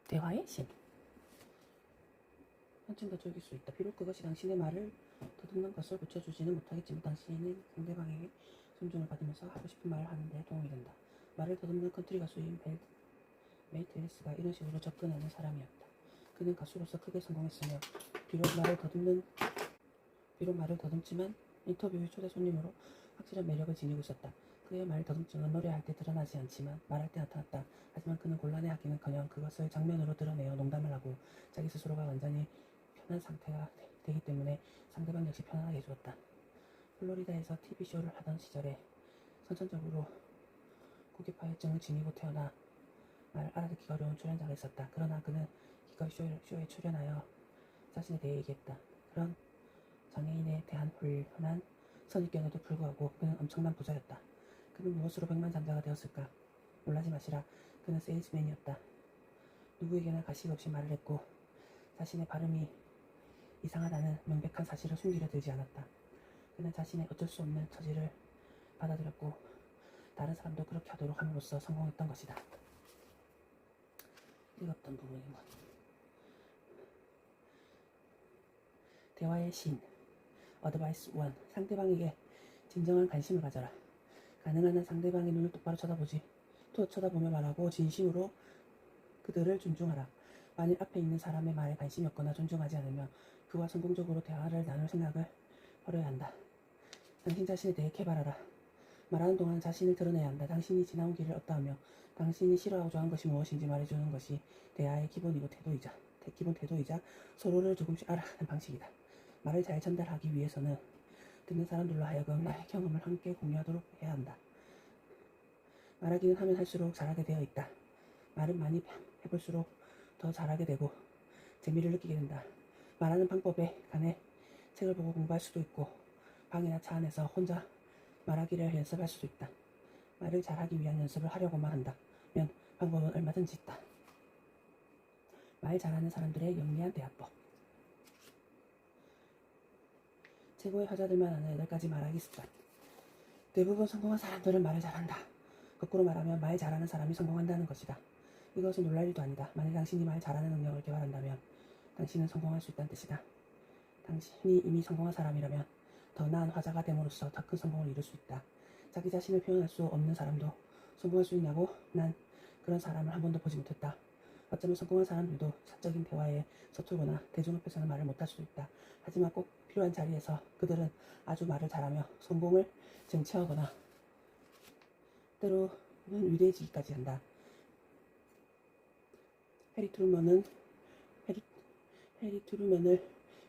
대화의 신. 한층 더 즐길 수 있다. 비록 그것이 당신의 말을 더듬는 것을 고쳐주지는 못하겠지만 당신은 상대방에게 존중을 받으면서 하고 싶은 말을 하는 데 도움이 된다. 말을 더듬는 컨트리 가수인 메이트 앨리스가 이런 식으로 접근하는 사람이었다. 그는 가수로서 크게 성공했으며 비록 말을 더듬지만 인터뷰의 초대 손님으로 확실한 매력을 지니고 있었다. 그의 말 더듬증은 노래할 때 드러나지 않지만 말할 때 나타났다. 하지만 그는 곤란해하기는커녕 그것을 장면으로 드러내어 농담을 하고 자기 스스로가 완전히 편한 상태가 되기 때문에 상대방 역시 편안하게 해주었다. 플로리다에서 TV쇼를 하던 시절에 선천적으로 고객파열증을 지니고 태어나 말 알아듣기가 어려운 출연자가 있었다. 그러나 그는 기꺼이 쇼에 출연하여 자신에 대해 얘기했다. 그런 장애인에 대한 훌륭한 선입견에도 불구하고 그는 엄청난 부자였다. 그는 무엇으로 백만장자가 되었을까? 놀라지 마시라. 그는 세일즈맨이었다. 누구에게나 가식 없이 말을 했고 자신의 발음이 이상하다는 명백한 사실을 숨기려 들지 않았다. 그는 자신의 어쩔 수 없는 처지를 받아들였고 다른 사람도 그렇게 하도록 함으로써 성공했던 것이다. 읽었던 부분이군. 대화의 신. 어드바이스 1. 상대방에게 진정한 관심을 가져라. 가능한 한 상대방의 눈을 똑바로 쳐다보며 말하고 진심으로 그들을 존중하라. 만일 앞에 있는 사람의 말에 관심이 없거나 존중하지 않으면 그와 성공적으로 대화를 나눌 생각을 버려야 한다. 당신 자신에 대해 개발하라. 말하는 동안 자신을 드러내야 한다. 당신이 지나온 길을 어떠하며 당신이 싫어하고 좋아하는 것이 무엇인지 말해주는 것이 대화의 기본 태도이자 서로를 조금씩 알아가는 방식이다. 말을 잘 전달하기 위해서는 듣는 사람들로 하여금 나의 경험을 함께 공유하도록 해야 한다. 말하기는 하면 할수록 잘하게 되어 있다. 말은 많이 해볼수록 더 잘하게 되고 재미를 느끼게 된다. 말하는 방법에 관해 책을 보고 공부할 수도 있고 방이나 차 안에서 혼자 말하기를 연습할 수도 있다. 말을 잘하기 위한 연습을 하려고만 한다면 방법은 얼마든지 있다. 말 잘하는 사람들의 영리한 대화법. 최고의 화자들만 아는 8가지 말하기 습관. 대부분 성공한 사람들은 말을 잘한다. 거꾸로 말하면 말 잘하는 사람이 성공한다는 것이다. 이것은 놀랄 일도 아니다. 만일 당신이 말 잘하는 능력을 개발한다면 당신은 성공할 수 있다는 뜻이다. 당신이 이미 성공한 사람이라면 더 나은 화자가 됨으로써 더 큰 성공을 이룰 수 있다. 자기 자신을 표현할 수 없는 사람도 성공할 수 있냐고? 난 그런 사람을 한 번도 보지 못했다. 어쩌면 성공한 사람들도 사적인 대화에 서툴거나 대중 앞에서는 말을 못할 수도 있다. 하지만 꼭 필요한 자리에서 그들은 아주 말을 잘하며 성공을 쟁취하거나 때로는 위대해지기까지 한다. 해리 트루먼을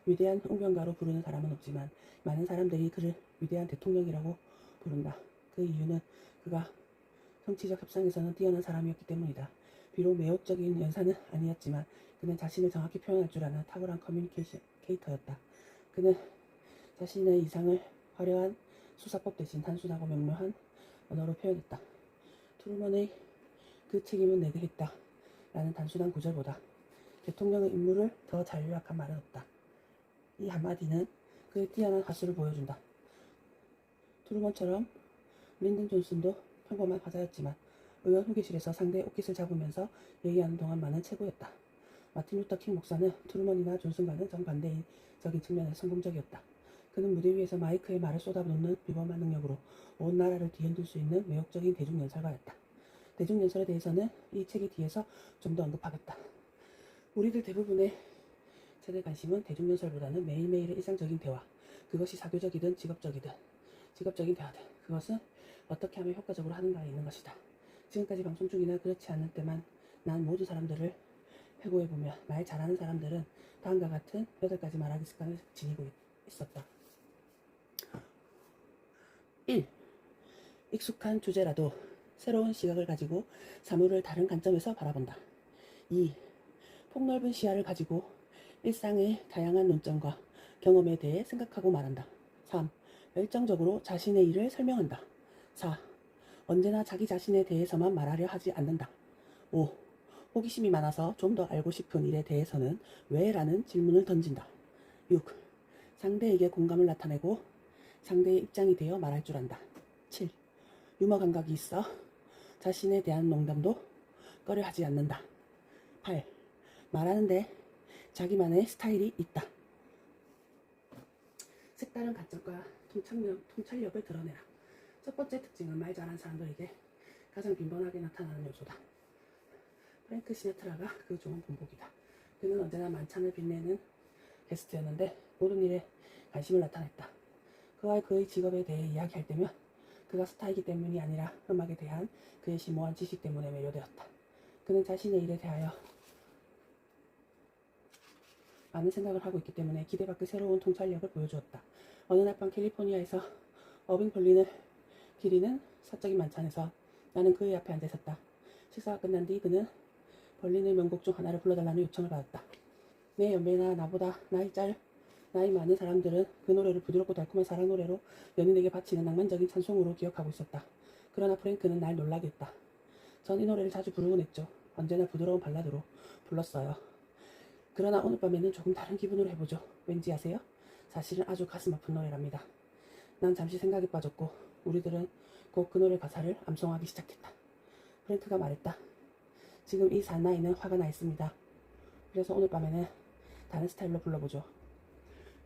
위대한 웅변가로 부르는 사람은 없지만 많은 사람들이 그를 위대한 대통령이라고 부른다. 그 이유는 그가 정치적 협상에서는 뛰어난 사람이었기 때문이다. 비록 매혹적인 연사는 아니었지만 그는 자신을 정확히 표현할 줄 아는 탁월한 커뮤니케이터였다. 그는 자신의 이상을 화려한 수사법 대신 단순하고 명료한 언어로 표현했다. 트루먼의 그 책임은 내게 있다 라는 단순한 구절보다 대통령의 임무를 더 잘 요약한 말은 없다. 이 한마디는 그의 뛰어난 가수를 보여준다. 트루먼처럼 린든 존슨도 평범한 화자였지만 의원 후계실에서 상대의 옷깃을 잡으면서 얘기하는 동안만은 최고였다. 마틴 루터 킹 목사는 트루먼이나 존슨과는 정반대적인 측면에서 성공적이었다. 그는 무대 위에서 마이크에 말을 쏟아놓는 비범한 능력으로 온 나라를 뒤흔들 수 있는 매혹적인 대중연설가였다. 대중연설에 대해서는 이 책의 뒤에서 좀 더 언급하겠다. 우리들 대부분의 최대 관심은 대중연설보다는 매일매일의 일상적인 대화, 그것이 사교적이든 직업적인 대화든 그것은 어떻게 하면 효과적으로 하는가에 있는 것이다. 지금까지 방송 중이나 그렇지 않을 때만 난 모든 사람들을 회고해보면 말 잘하는 사람들은 다음과 같은 8가지 말하기 습관을 지니고 있었다. 1. 익숙한 주제라도 새로운 시각을 가지고 사물을 다른 관점에서 바라본다. 2. 폭넓은 시야를 가지고 일상의 다양한 논점과 경험에 대해 생각하고 말한다. 3. 열정적으로 자신의 일을 설명한다. 4. 언제나 자기 자신에 대해서만 말하려 하지 않는다. 5. 호기심이 많아서 좀 더 알고 싶은 일에 대해서는 왜? 라는 질문을 던진다. 6. 상대에게 공감을 나타내고 상대의 입장이 되어 말할 줄 안다. 7. 유머 감각이 있어 자신에 대한 농담도 꺼려하지 않는다. 8. 말하는데 자기만의 스타일이 있다. 색다른 관점과 통찰력을 드러내라. 첫 번째 특징은 말 잘하는 사람들에게 가장 빈번하게 나타나는 요소다. 프랭크 시나트라가 그 좋은 본보기다. 그는 언제나 만찬을 빛내는 게스트였는데 모든 일에 관심을 나타냈다. 그와 그의 직업에 대해 이야기할 때면 그가 스타이기 때문이 아니라 음악에 대한 그의 심오한 지식 때문에 매료되었다. 그는 자신의 일에 대하여 많은 생각을 하고 있기 때문에 기대 밖의 새로운 통찰력을 보여주었다. 어느 날 밤 캘리포니아에서 어빙 볼린을 기리는 사적인 만찬에서 나는 그의 앞에 앉아 있었다. 식사가 끝난 뒤 그는 벌린의 명곡 중 하나를 불러달라는 요청을 받았다. 내 연배나 나보다 나이 많은 사람들은 그 노래를 부드럽고 달콤한 사랑 노래로 연인에게 바치는 낭만적인 찬송으로 기억하고 있었다. 그러나 프랭크는 날 놀라게 했다. 전 이 노래를 자주 부르곤 했죠. 언제나 부드러운 발라드로 불렀어요. 그러나 오늘 밤에는 조금 다른 기분으로 해보죠. 왠지 아세요? 사실은 아주 가슴 아픈 노래랍니다. 난 잠시 생각에 빠졌고 우리들은 곧 그 노래 가사를 암송하기 시작했다. 프랭크가 말했다. 지금 이 사나이는 화가 나 있습니다. 그래서 오늘 밤에는 다른 스타일로 불러보죠.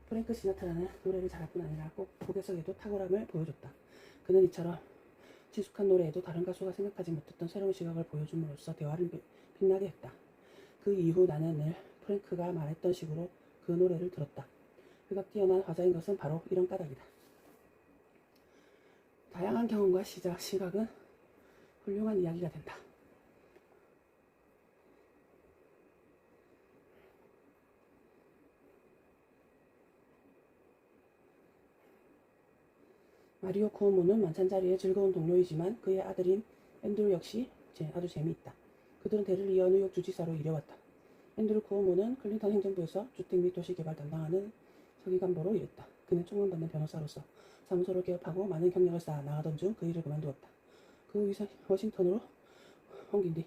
프랭크 시나트라는 노래를 잘할 뿐 아니라 꼭 곡에서에도 탁월함을 보여줬다. 그는 이처럼 친숙한 노래에도 다른 가수가 생각하지 못했던 새로운 시각을 보여줌으로써 대화를 빛나게 했다. 그 이후 나는 늘 프랭크가 말했던 식으로 그 노래를 들었다. 그가 뛰어난 화자인 것은 바로 이런 까닭이다. 다양한 경험과 시각은 훌륭한 이야기가 된다. 마리오 쿠오모는 만찬자리의 즐거운 동료이지만 그의 아들인 앤드루 역시 아주 재미있다. 그들은 대를 이어 뉴욕 주지사로 일해왔다. 앤드루 쿠오모는 클린턴 행정부에서 주택 및 도시개발 담당하는 서기관보로 일했다. 그는 총명받는 변호사로서 사무소를 개업하고 많은 경력을 쌓아 나가던 중 그 일을 그만두었다. 그 후 워싱턴으로 옮긴 뒤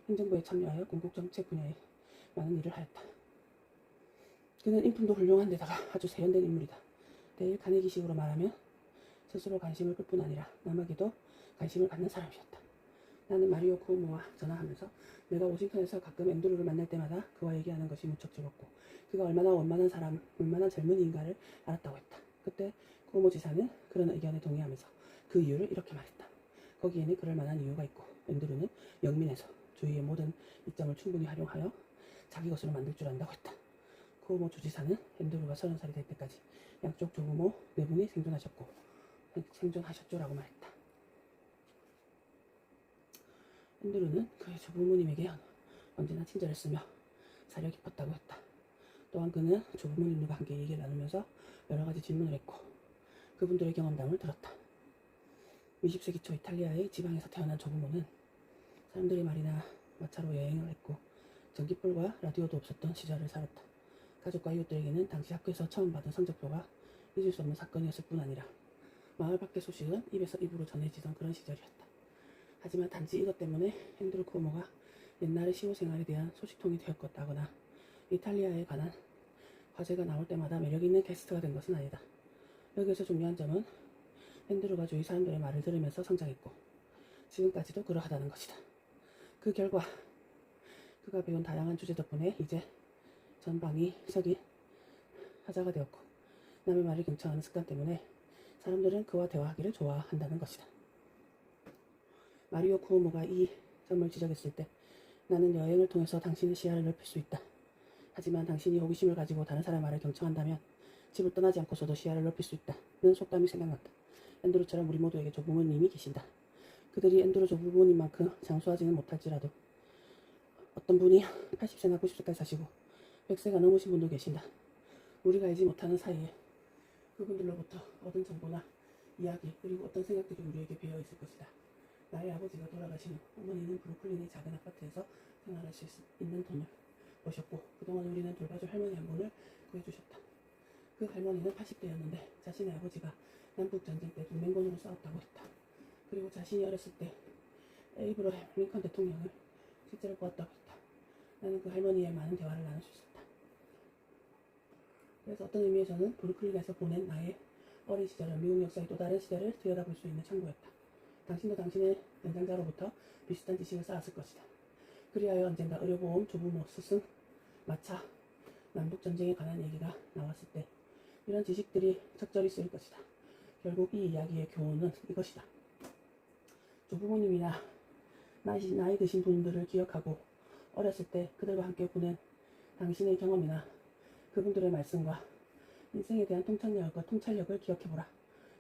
행정부에 참여하여 공국정책 분야에 많은 일을 하였다. 그는 인품도 훌륭한 데다가 아주 세련된 인물이다. 데일 카네기식으로 말하면 스스로 관심을 끌 뿐 아니라 남에게도 관심을 갖는 사람이었다. 나는 마리오 쿠오모와 전화하면서 내가 워싱턴에서 가끔 앤드루를 만날 때마다 그와 얘기하는 것이 무척 즐겁고 그가 얼마나 원만한 젊은이인가를 알았다고 했다. 그때 쿠오모 지사는 그런 의견에 동의하면서 그 이유를 이렇게 말했다. 거기에는 그럴 만한 이유가 있고 앤드루는 영민해서 주위의 모든 이점을 충분히 활용하여 자기 것으로 만들 줄 안다고 했다. 쿠오모 주지사는 앤드루가 30살이 될 때까지 양쪽 조부모 4분이 생존하셨죠라고 말했다. 앤드루는 그의 조부모님에게 언제나 친절했으며 사려 깊었다고 했다. 또한 그는 조부모님과 함께 얘기를 나누면서 여러 가지 질문을 했고 그분들의 경험담을 들었다. 20세기 초 이탈리아의 지방에서 태어난 조부모는 사람들이 말이나 마차로 여행을 했고 전기불과 라디오도 없었던 시절을 살았다. 가족과 이웃들에게는 당시 학교에서 처음 받은 성적표가 잊을 수 없는 사건이었을 뿐 아니라 마을 밖의 소식은 입에서 입으로 전해지던 그런 시절이었다. 하지만 단지 이것 때문에 앤드루 쿠오모가 옛날의 시골 생활에 대한 소식통이 되었다거나 이탈리아에 관한 화제가 나올 때마다 매력있는 게스트가 된 것은 아니다. 여기에서 중요한 점은 앤드루가 주위 사람들의 말을 들으면서 성장했고 지금까지도 그러하다는 것이다. 그 결과 그가 배운 다양한 주제 덕분에 이제 전방위 석이 하자가 되었고 남의 말을 경청하는 습관 때문에 사람들은 그와 대화하기를 좋아한다는 것이다. 마리오 쿠오모가 이 점을 지적했을 때 나는 여행을 통해서 당신의 시야를 넓힐 수 있다. 하지만 당신이 호기심을 가지고 다른 사람의 말을 경청한다면 집을 떠나지 않고서도 시야를 넓힐 수 있다. 는 속담이 생각났다. 앤드루처럼 우리 모두에게 조부모님이 계신다. 그들이 앤드루 조부모님만큼 장수하지는 못할지라도 어떤 분이 80세나 90세까지 사시고 100세가 넘으신 분도 계신다. 우리가 알지 못하는 사이에 그분들로부터 얻은 정보나 이야기 그리고 어떤 생각들이 우리에게 배어 있을 것이다. 나의 아버지가 돌아가신 후 어머니는 브루클린의 작은 아파트에서 생활할 수 있는 돈을 버셨고 그동안 우리는 돌봐줄 할머니 한 분을 구해주셨다. 그 할머니는 80대였는데 자신의 아버지가 남북전쟁 때 동맹군으로 싸웠다고 했다. 그리고 자신이 어렸을 때 에이브러햄 링컨 대통령을 실제로 보았다고 했다. 나는 그 할머니의 많은 대화를 나눌 수 있었다. 그래서 어떤 의미에서는 브루클린에서 보낸 나의 어린 시절은 미국 역사의 또 다른 시대를 들여다볼 수 있는 창구였다. 당신도 당신의 연장자로부터 비슷한 지식을 쌓았을 것이다. 그리하여 언젠가 의료보험, 조부모, 스승, 마차 남북전쟁에 관한 얘기가 나왔을 때 이런 지식들이 적절히 쓰일 것이다. 결국 이 이야기의 교훈은 이것이다. 조부모님이나 나이 드신 분들을 기억하고 어렸을 때 그들과 함께 보낸 당신의 경험이나 그분들의 말씀과 인생에 대한 통찰력을 기억해보라.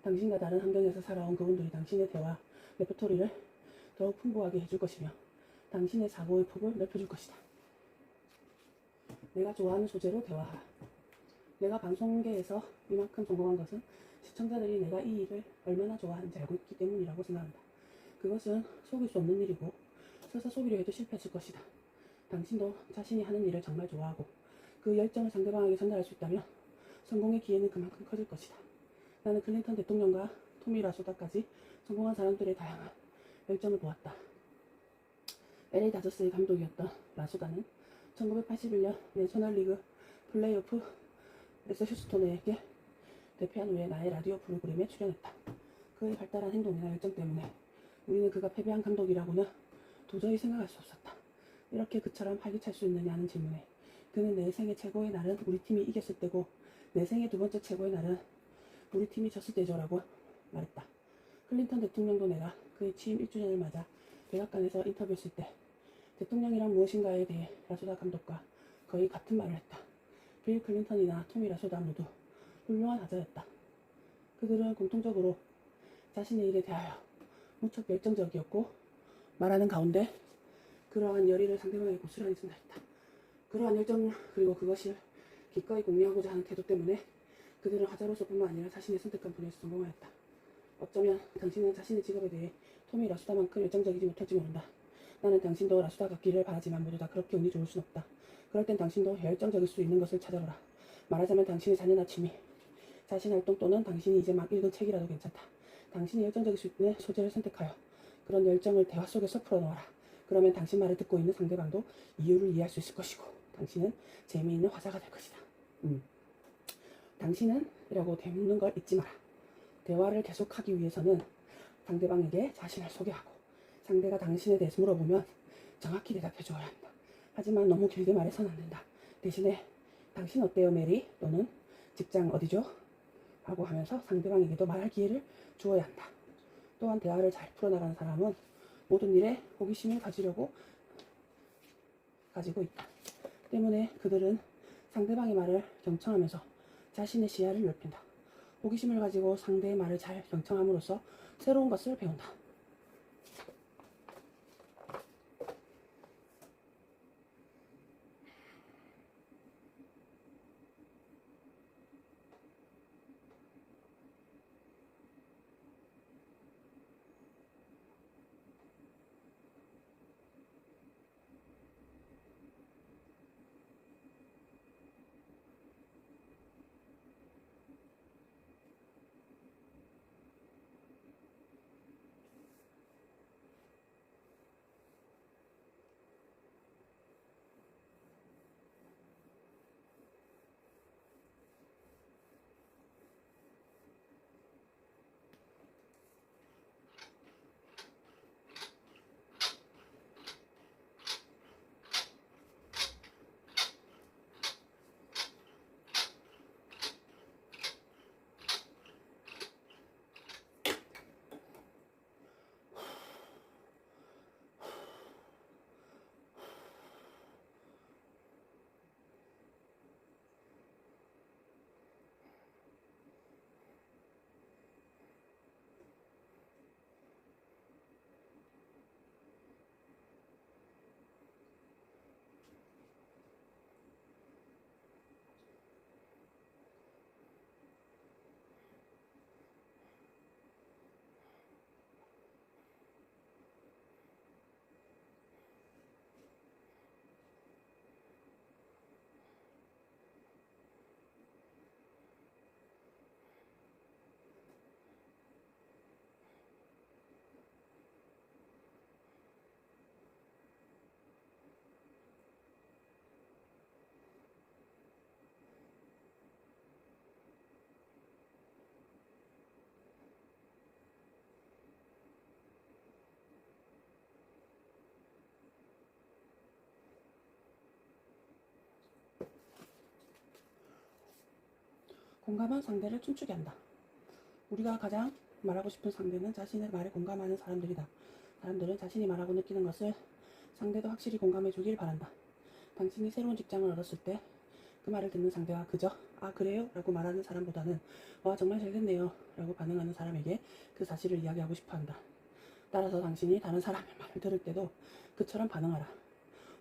당신과 다른 환경에서 살아온 그분들이 당신의 대화 레퍼토리를 더욱 풍부하게 해줄 것이며 당신의 사고의 폭을 넓혀줄 것이다. 내가 좋아하는 소재로 대화하라. 내가 방송계에서 이만큼 성공한 것은 시청자들이 내가 이 일을 얼마나 좋아하는지 알고 있기 때문이라고 생각한다. 그것은 속일 수 없는 일이고 서서 속이려 해도 실패했을 것이다. 당신도 자신이 하는 일을 정말 좋아하고 그 열정을 상대방에게 전달할 수 있다면 성공의 기회는 그만큼 커질 것이다. 나는 클린턴 대통령과 토미 라소다까지 성공한 사람들의 다양한 열정을 보았다. LA 다저스의 감독이었던 라소다는 1981년 내셔널리그 플레이오프에서 휴스턴에게 대패한 후에 나의 라디오 프로그램에 출연했다. 그의 발달한 행동이나 열정 때문에 우리는 그가 패배한 감독이라고는 도저히 생각할 수 없었다. 이렇게 그처럼 활기찰 수 있느냐는 질문에 그는 내 생애 최고의 날은 우리 팀이 이겼을 때고 내 생애 두 번째 최고의 날은 우리 팀이 졌을 때죠 라고 말했다. 클린턴 대통령도 내가 그의 취임 1주년을 맞아 백악관에서 인터뷰했을 때 대통령이란 무엇인가에 대해 라소다 감독과 거의 같은 말을 했다. 빌 클린턴이나 토미 라소다 모두 훌륭한 하자였다. 그들은 공통적으로 자신의 일에 대하여 무척 열정적이었고 말하는 가운데 그러한 열의를 상대방에게 고스란히 전달했다. 그러한 열정 그리고 그것을 기꺼이 공유하고자 하는 태도 때문에 그들은 화자로서뿐만 아니라 자신의 선택한 분야에서 성공하였다. 어쩌면 당신은 자신의 직업에 대해 토미 라수다만큼 열정적이지 못할지 모른다. 나는 당신도 라수다 같기를 바라지만 모두 다 그렇게 운이 좋을 순 없다. 그럴 땐 당신도 열정적일 수 있는 것을 찾아보라. 말하자면 당신의 자녀나 취미, 자신 활동 또는 당신이 이제 막 읽은 책이라도 괜찮다. 당신이 열정적일 수 있는 소재를 선택하여 그런 열정을 대화 속에서 풀어놓아라. 그러면 당신 말을 듣고 있는 상대방도 이유를 이해할 수 있을 것이고 당신은 재미있는 화자가 될 것이다. 당신은? 이라고 대묻는 걸 잊지 마라. 대화를 계속하기 위해서는 상대방에게 자신을 소개하고 상대가 당신에 대해서 물어보면 정확히 대답해 줘야 한다. 하지만 너무 길게 말해서는 안 된다. 대신에 당신 어때요 메리? 또는 직장 어디죠? 라고 하면서 상대방에게도 말할 기회를 주어야 한다. 또한 대화를 잘 풀어나가는 사람은 모든 일에 호기심을 가지고 있다. 때문에 그들은 상대방의 말을 경청하면서 자신의 시야를 넓힌다. 호기심을 가지고 상대의 말을 잘 경청함으로써 새로운 것을 배운다. 공감은 상대를 춤추게 한다. 우리가 가장 말하고 싶은 상대는 자신의 말에 공감하는 사람들이다. 사람들은 자신이 말하고 느끼는 것을 상대도 확실히 공감해 주길 바란다. 당신이 새로운 직장을 얻었을 때 그 말을 듣는 상대가 그저 아 그래요? 라고 말하는 사람보다는 와 정말 잘 됐네요 라고 반응하는 사람에게 그 사실을 이야기하고 싶어한다. 따라서 당신이 다른 사람의 말을 들을 때도 그처럼 반응하라.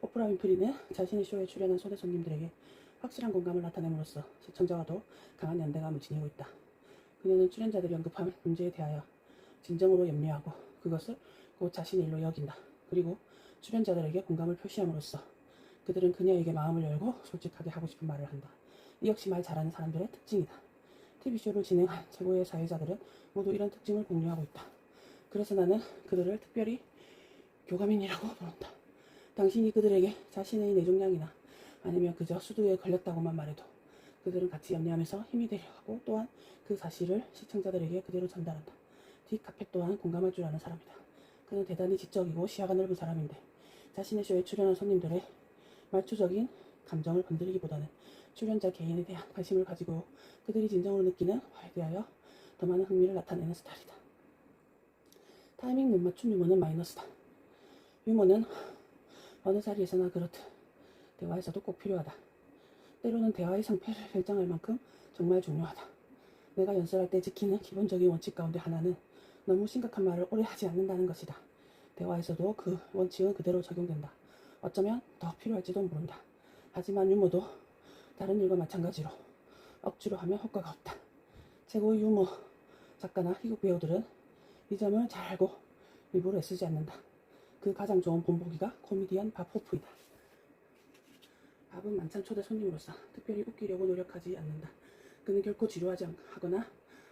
오프라 윈프리는 자신의 쇼에 출연한 초대 손님들에게 확실한 공감을 나타냄으로써 시청자와도 강한 연대감을 지니고 있다. 그녀는 출연자들이 언급한 문제에 대하여 진정으로 염려하고 그것을 곧 자신의 일로 여긴다. 그리고 출연자들에게 공감을 표시함으로써 그들은 그녀에게 마음을 열고 솔직하게 하고 싶은 말을 한다. 이 역시 말 잘하는 사람들의 특징이다. TV쇼를 진행한 최고의 사회자들은 모두 이런 특징을 공유하고 있다. 그래서 나는 그들을 특별히 교감인이라고 부른다. 당신이 그들에게 자신의 뇌종양이나 아니면 그저 수두에 걸렸다고만 말해도 그들은 같이 염려하면서 힘이 되려 하고 또한 그 사실을 시청자들에게 그대로 전달한다. 딕 카펫 또한 공감할 줄 아는 사람이다. 그는 대단히 지적이고 시야가 넓은 사람인데 자신의 쇼에 출연한 손님들의 말초적인 감정을 건드리기보다는 출연자 개인에 대한 관심을 가지고 그들이 진정으로 느끼는 화에 대하여 더 많은 흥미를 나타내는 스타일이다. 타이밍 못 맞춘 유머는 마이너스다. 유머는 어느 자리에서나 그렇듯 대화에서도 꼭 필요하다. 때로는 대화의 상패를 결정할 만큼 정말 중요하다. 내가 연설할 때 지키는 기본적인 원칙 가운데 하나는 너무 심각한 말을 오래 하지 않는다는 것이다. 대화에서도 그 원칙은 그대로 적용된다. 어쩌면 더 필요할지도 모른다. 하지만 유머도 다른 일과 마찬가지로 억지로 하면 효과가 없다. 최고의 유머 작가나 희극 배우들은 이 점을 잘 알고 일부러 애쓰지 않는다. 그 가장 좋은 본보기가 코미디언 밥 호프이다. 밥은 만찬 초대 손님으로서 특별히 웃기려고 노력하지 않는다. 그는 결코 지루하지 하거나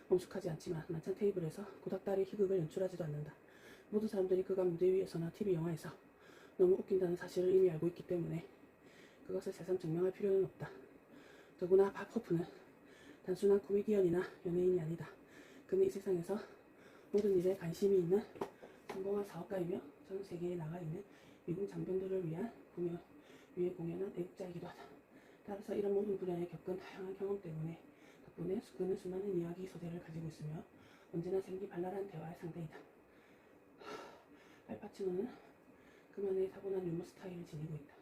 엄숙하지 않지만 만찬 테이블에서 구닥다리 희극을 연출하지도 않는다. 모든 사람들이 그가 무대 위에서나 TV 영화에서 너무 웃긴다는 사실을 이미 알고 있기 때문에 그것을 새삼 증명할 필요는 없다. 더구나 밥 호프는 단순한 코미디언이나 연예인이 아니다. 그는 이 세상에서 모든 일에 관심이 있는 성공한 사업가이며 전 세계에 나가 있는 미국 장병들을 위해 공연한 애국자이기도 하다. 따라서 이런 모든 분야에 겪은 다양한 경험 덕분에 그는 수많은 이야기 소재를 가지고 있으며 언제나 생기발랄한 대화의 상대이다. 알파치노는 그만의 타고난 유머 스타일을 지니고 있다.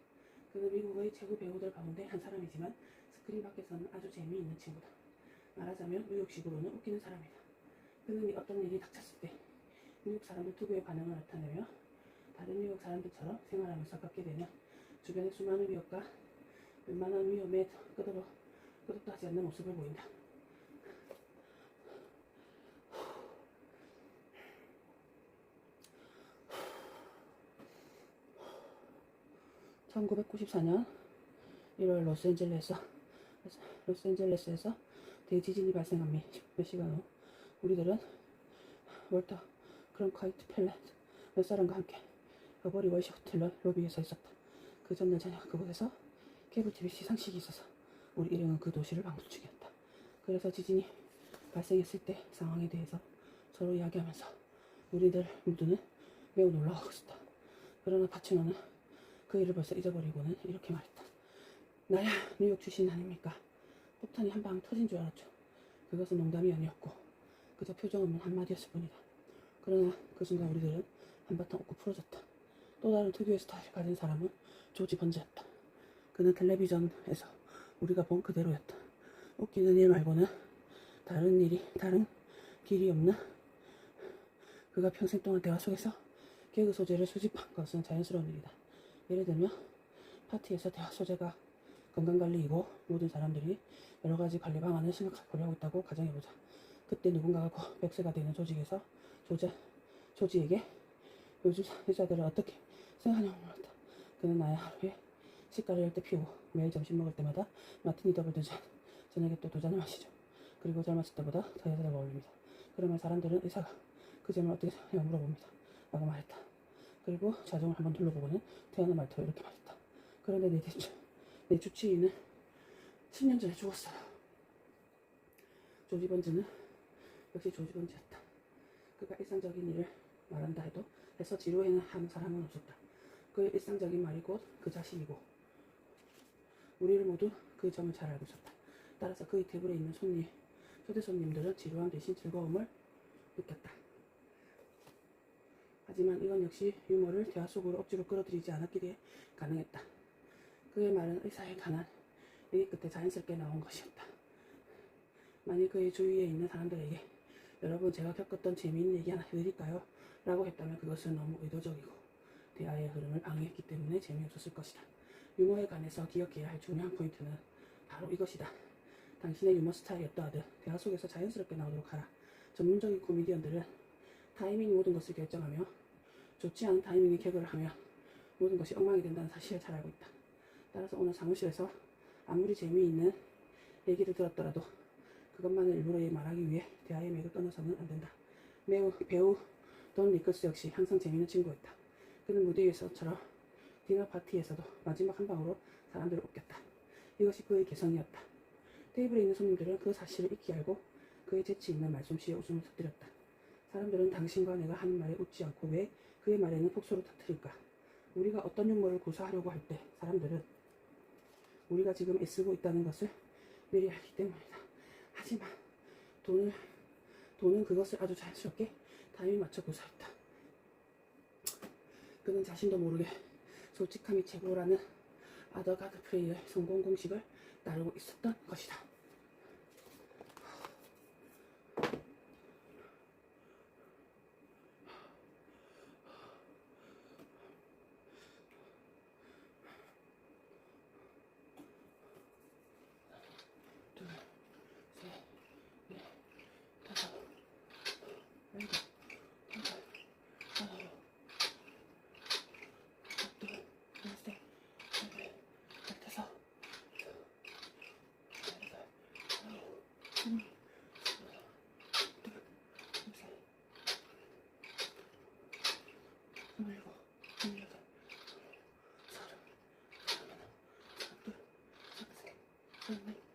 그는 미국의 최고 배우들 가운데 한 사람이지만 스크린 밖에서는 아주 재미있는 친구다. 말하자면 뉴욕식으로는 웃기는 사람이다. 그는 어떤 일이 닥쳤을 때 미국 사람들 특유의 반응을 나타내며 다른 미국 사람들처럼 생활하면서 겪게 되는 주변의 수많은 위협과 웬만한 위험에 끄덕도 하지 않는 모습을 보인다. 1994년 1월 로스앤젤레스에서 대지진이 발생한 몇 시간 후 우리들은 월터 크런카이트 펠렛 몇 사람과 함께 버버리 월시 호텔 로비에 서 있었다. 그 전날 저녁 그곳에서 케이블 TV 시상식이 있어서 우리 일행은 그 도시를 방문 중이었다. 그래서 지진이 발생했을 때 상황에 대해서 서로 이야기하면서 우리들 모두는 매우 놀라워하고 있었다. 그러나 파치노는 그 일을 벌써 잊어버리고는 이렇게 말했다. 나야 뉴욕 출신 아닙니까? 폭탄이 한 방 터진 줄 알았죠. 그것은 농담이 아니었고 그저 표정 없는 한마디였을 뿐이다. 그러나 그 순간 우리들은 한바탕 웃고 풀어졌다. 또 다른 특유의 스타일을 가진 사람은 조지 번즈였다. 그는 텔레비전에서 우리가 본 그대로였다. 웃기는 일 말고는 다른 길이 없는 그가 평생 동안 대화 속에서 개그 소재를 수집한 것은 자연스러운 일이다. 예를 들면 파티에서 대화 소재가 건강관리이고 모든 사람들이 여러가지 관리 방안을 심각하게 고려하고 있다고 가정해보자. 그때 누군가가 100세가 되는 조지에게 요즘 여자들은 어떻게 생각하냐고 물었다. 그는 나의 하루에 시가를 10대 피우고 매일 점심 먹을 때마다 마티니 더블 두 잔, 저녁에 또 2잔을 마시죠. 그리고 젊었을 때보다 더 여자들과 어울립니다. 그러면 사람들은 의사가 그 점을 어떻게 생각하냐고 물어봅니다. 라고 말했다. 그리고 자정을 한번 둘러보고는 태어난 말투로 이렇게 말했다. 그런데 내 주치의는 10년 전에 죽었어요. 조지 번즈는 역시 조지 번즈였다. 그가 일상적인 일을 말한다 해서 지루해하는 사람은 없었다. 그의 일상적인 말이 곧 그 자신이고 우리를 모두 그 점을 잘 알고 있었다. 따라서 그의 테이블에 있는 초대 손님들은 지루함 대신 즐거움을 느꼈다. 하지만 이건 역시 유머를 대화 속으로 억지로 끌어들이지 않았기에 가능했다. 그의 말은 의사에 관한 얘기 끝에 자연스럽게 나온 것이었다. 만일 그의 주위에 있는 사람들에게 여러분 제가 겪었던 재미있는 얘기 하나 해드릴까요? 라고 했다면 그것은 너무 의도적이고 대화의 흐름을 방해했기 때문에 재미없었을 것이다. 유머에 관해서 기억해야 할 중요한 포인트는 바로 이것이다. 당신의 유머 스타일이 어떠하든 대화 속에서 자연스럽게 나오도록 하라. 전문적인 코미디언들은 타이밍이 모든 것을 결정하며 좋지 않은 타이밍에 개그를 하면 모든 것이 엉망이 된다는 사실을 잘 알고 있다. 따라서 오늘 사무실에서 아무리 재미있는 얘기를 들었더라도 그것만을 일부러 말하기 위해 대화의 맥을 끊어서는 안 된다. 배우 돈 니클스 역시 항상 재미있는 친구였다. 그는 무대 위에서처럼 디너 파티에서도 마지막 한 방으로 사람들을 웃겼다. 이것이 그의 개성이었다. 테이블에 있는 손님들은 그 사실을 익히 알고 그의 재치 있는 말솜씨에 웃음을 터뜨렸다. 사람들은 당신과 내가 하는 말에 웃지 않고 왜 그의 말에는 폭소를 터뜨릴까? 우리가 어떤 유머를 구사하려고 할 때 사람들은 우리가 지금 애쓰고 있다는 것을 미리 알기 때문이다. 하지만 돈은 그것을 아주 자연스럽게 타이밍 맞춰 구사했다. 그는 자신도 모르게 솔직함이 최고라는 아더가드 프레이의 성공 공식을 따르고 있었던 것이다. 둘, 셋, 넷, 다섯, 일곱, 여덟, 아홉, 둘, 셋, 넷, 다섯, 여덟, 아홉, 둘, 셋, 스물일곱, 스물여덟, 서른, 서른하나, 서른둘, 서른셋, 서른넷,